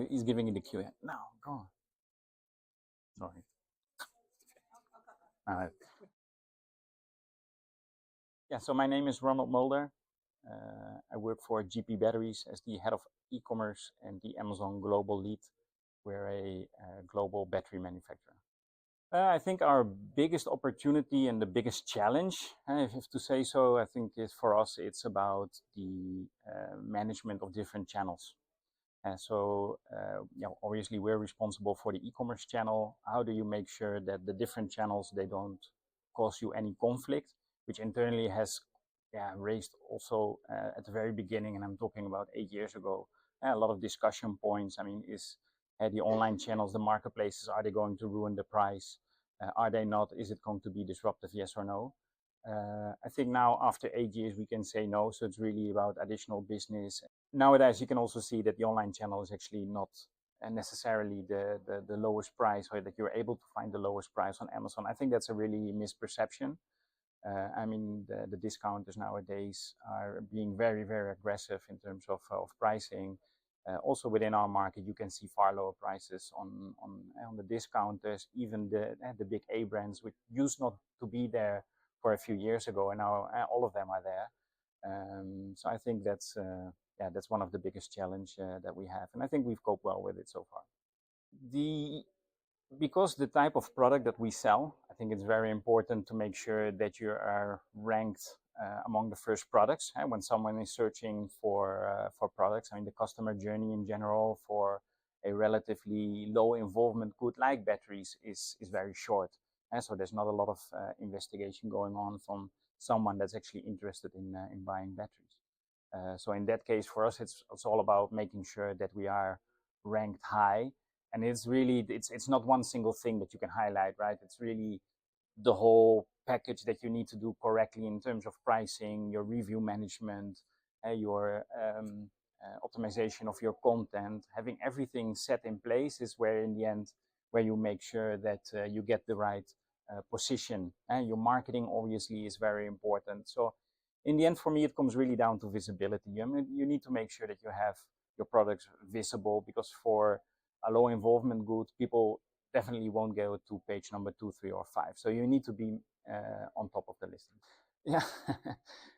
he's giving you the cue. No, go on. Sorry. Yeah, so my name is Ronald Mulder. I work for GP Batteries as the head of e-commerce and the Amazon global lead. We're a global battery manufacturer. I think our biggest opportunity and the biggest challenge, if to say so, I think is for us, it's about the management of different channels. Obviously we're responsible for the e-commerce channel. How do you make sure that the different channels, they don't cause you any conflict, which internally has raised also at the very beginning, and I'm talking about 8 years ago, a lot of discussion points. I mean, is the online channels, the marketplaces, are they going to ruin the price? Are they not? Is it going to be disruptive, yes or no? I think now after 8 years we can say no, so it's really about additional business. Nowadays you can also see that the online channel is actually not necessarily the lowest price, or that you're able to find the lowest price on Amazon. I think that's a really misperception. I mean, the discounters nowadays are being very, very aggressive in terms of pricing. Also within our market, you can see far lower prices on the discounters, even the big A brands, which used not to be there for a few years ago, and now all of them are there. So I think that's one of the biggest challenge that we have, and I think we've coped well with it so far. Because the type of product that we sell, I think it's very important to make sure that you are ranked among the first products. And when someone is searching for products, I mean, the customer journey in general for a relatively low involvement good like batteries is very short. And so there's not a lot of investigation going on from someone that's actually interested in buying batteries. So in that case, for us, it's all about making sure that we are ranked high. And it's really, it's not one single thing that you can highlight, right? It's really the whole package that you need to do correctly in terms of pricing, your review management, your optimization of your content. Having everything set in place is where in the end, where you make sure that you get the right position. And your marketing obviously is very important. So in the end, for me, it comes really down to visibility. I mean, you need to make sure that you have your products visible, because for a low involvement good, people definitely won't go to page number 2, 3, or 5. So you need to be on top of the listing. Yeah,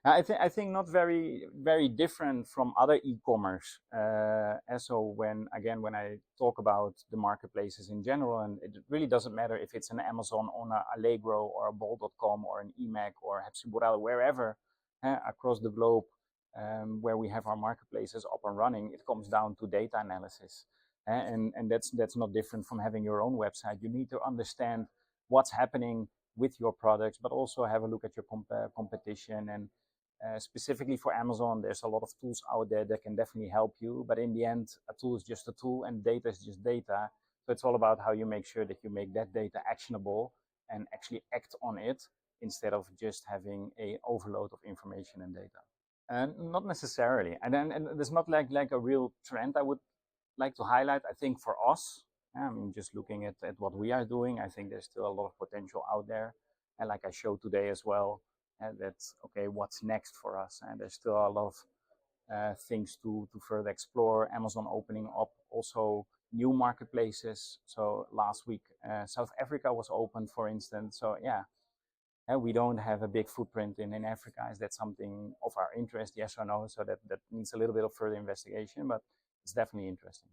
I think not very different from other e-commerce. And so when I talk about the marketplaces in general, and it really doesn't matter if it's an Amazon, on a Allegro, or a bol.com, or an eMac, or Hepsiburada, wherever across the globe where we have our marketplaces up and running, it comes down to data analysis. And that's not different from having your own website. You need to understand what's happening with your products, but also have a look at your competition. And specifically for Amazon, there's a lot of tools out there that can definitely help you. But in the end, a tool is just a tool, and data is just data. So it's all about how you make sure that you make that data actionable and actually act on it, instead of just having an overload of information and data. And not necessarily. And there's not like a real trend I would like to highlight. I think for us, I mean, just looking at what we are doing, I think there's still a lot of potential out there. And like I showed today as well, that's okay, what's next for us? And there's still a lot of things to further explore. Amazon opening up also new marketplaces. So last week, South Africa was opened, for instance. So yeah, we don't have a big footprint in Africa. Is that something of our interest? Yes or no? So that needs a little bit of further investigation, but it's definitely interesting.